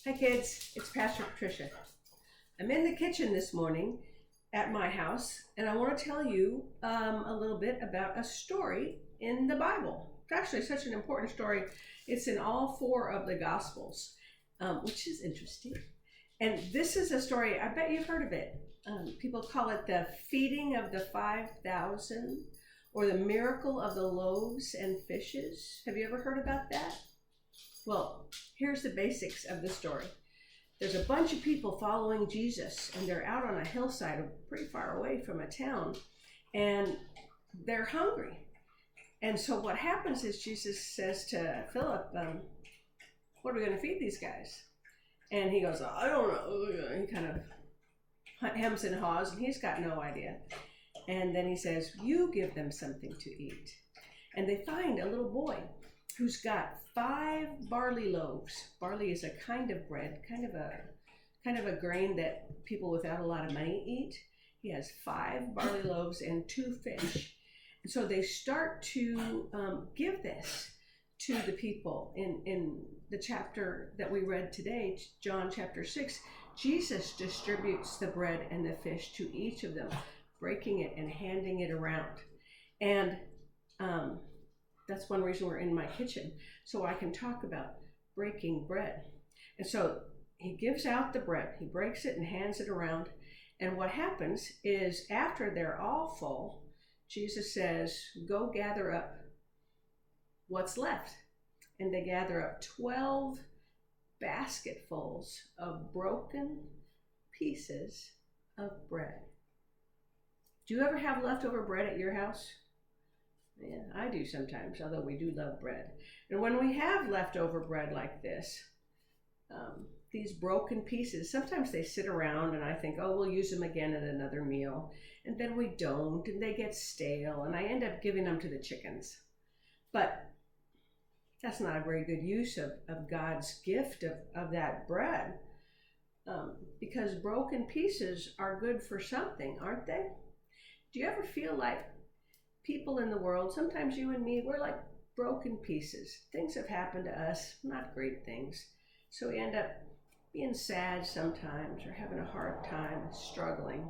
Hi kids, it's Pastor Patricia. I'm in the kitchen this morning at my house, and I want to tell you a little bit about a story in the Bible. It's actually such an important story. It's in all four of the Gospels, which is interesting. And this is a story, I bet you've heard of it. People call it the feeding of the 5,000 or the miracle of the loaves and fishes. Have you ever heard about that? Well, here's the basics of the story. There's a bunch of people following Jesus, and they're out on a hillside pretty far away from a town, and they're hungry. And so what happens is Jesus says to Philip, what are we going to feed these guys? And he goes, I don't know. He kind of hems and haws, and he's got no idea. And then he says, you give them something to eat. And they find a little boy who's got 5 barley loaves. Barley is a kind of bread, kind of a grain that people without a lot of money eat. He has 5 barley loaves and 2 fish. And so they start to give this to the people. In the chapter that we read today, John chapter 6, Jesus distributes the bread and the fish to each of them, breaking it and handing it around. And that's one reason we're in my kitchen, so I can talk about breaking bread. And so he gives out the bread, he breaks it and hands it around. And what happens is after they're all full, Jesus says, go gather up what's left. And they gather up 12 basketfuls of broken pieces of bread. Do you ever have leftover bread at your house? Yeah, I do sometimes, although we do love bread. And when we have leftover bread like this, these broken pieces, sometimes they sit around and I think, oh, we'll use them again at another meal. And then we don't, and they get stale, and I end up giving them to the chickens. But that's not a very good use of God's gift of that bread, because broken pieces are good for something, aren't they? Do you ever feel like people in the world, sometimes you and me, we're like broken pieces. Things have happened to us, not great things. So we end up being sad sometimes or having a hard time, struggling.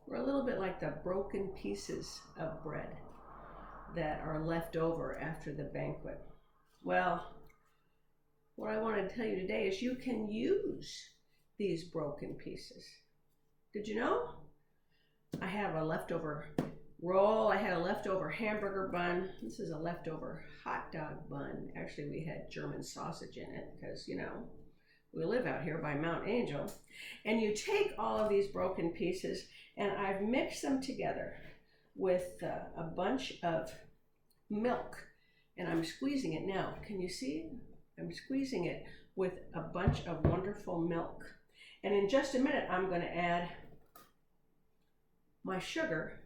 We're a little bit like the broken pieces of bread that are left over after the banquet. Well, what I want to tell you today is you can use these broken pieces. Did you know? I have a leftover roll. I had a leftover hamburger bun. This is a leftover hot dog bun. Actually, we had German sausage in it because, we live out here by Mount Angel. And you take all of these broken pieces, and I've mixed them together with a bunch of milk. And I'm squeezing it now. Can you see? I'm squeezing it with a bunch of wonderful milk. And in just a minute, I'm going to add my sugar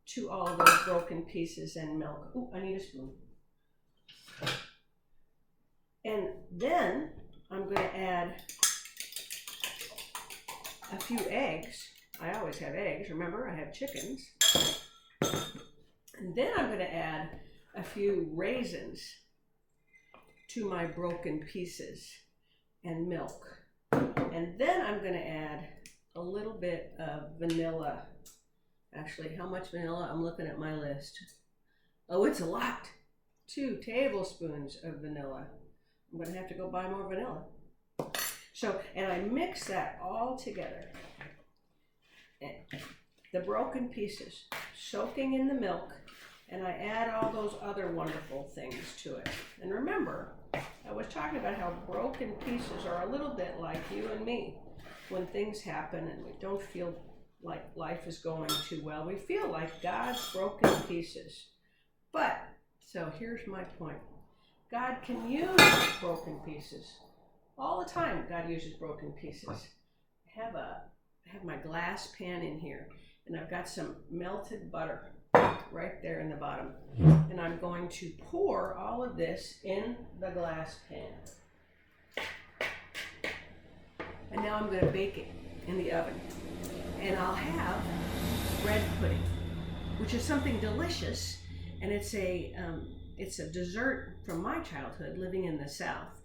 to all of those broken pieces and milk. Ooh, I need a spoon. And then I'm going to add a few eggs. I always have eggs. Remember, I have chickens. And then I'm going to add a few raisins to my broken pieces and milk. And then I'm going to add a little bit of vanilla. Actually, how much vanilla? I'm looking at my list. Oh, it's a lot. 2 tablespoons of vanilla. I'm going to have to go buy more vanilla. So, and I mix that all together. And the broken pieces soaking in the milk, and I add all those other wonderful things to it. And remember, I was talking about how broken pieces are a little bit like you and me. When things happen and we don't feel like life is going too well, we feel like God's broken pieces. But, so here's my point. God can use broken pieces. All the time, God uses broken pieces. I have my glass pan in here, and I've got some melted butter right there in the bottom. And I'm going to pour all of this in the glass pan. And now I'm going to bake it in the oven. And I'll have bread pudding, which is something delicious, and it's a dessert from my childhood living in the South.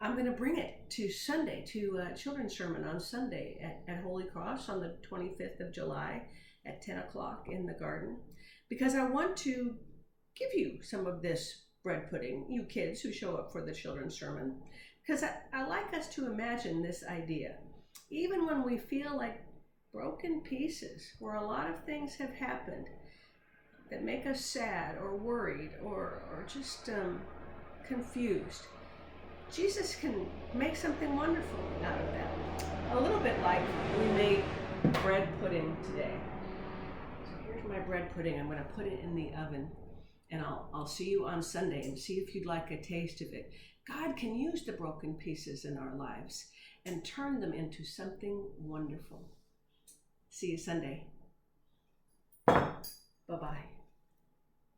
I'm going to bring it to Sunday, to children's sermon on Sunday at Holy Cross on the 25th of July at 10 o'clock in the garden, because I want to give you some of this bread pudding, you kids who show up for the children's sermon, because I like us to imagine this idea. Even when we feel like broken pieces, where a lot of things have happened that make us sad or worried or just confused, Jesus can make something wonderful out of that. A little bit like we made bread pudding today. So here's my bread pudding. I'm going to put it in the oven, and I'll see you on Sunday and see if you'd like a taste of it. God can use the broken pieces in our lives and turn them into something wonderful. See you Sunday. Bye-bye.